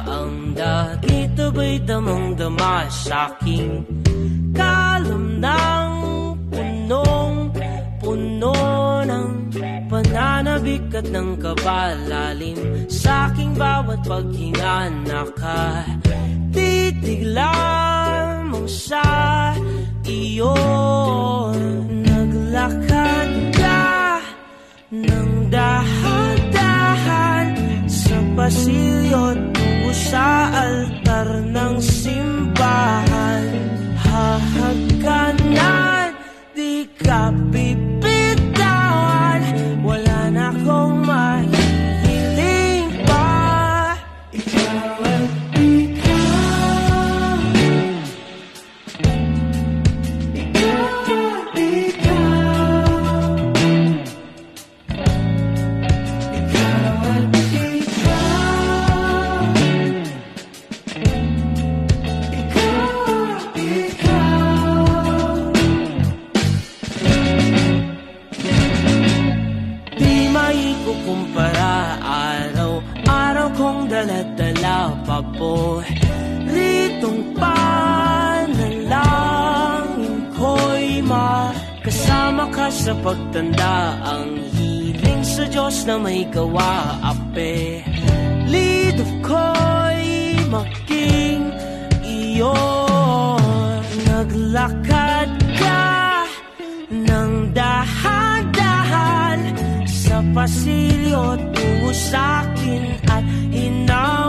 ang dagit aba'y damang-dama sa'king kalam ng punong-puno ng pananabik at ng kabalalim. Sa'king bawat paghinga nakatitig lamang sa iyo. Naglakad ka ng dahan-dahan sa pasilyo tungo sa altar ng simbahan. Hahagkanan, di ka bibitawan, wala na akong mahihiling pa. Ikaw at ikaw, ikaw at ikaw, ikaw at kumpara, araw-araw kong dala-dala pa po ritong panalangin ko'y makasama ka sa pagtanda. Ang hiling sa Diyos na may gawa, apelido ko'y maging iyo. Naglakad ka ng dahan-dahan sa pasilyo tungo sa'kin at hinaw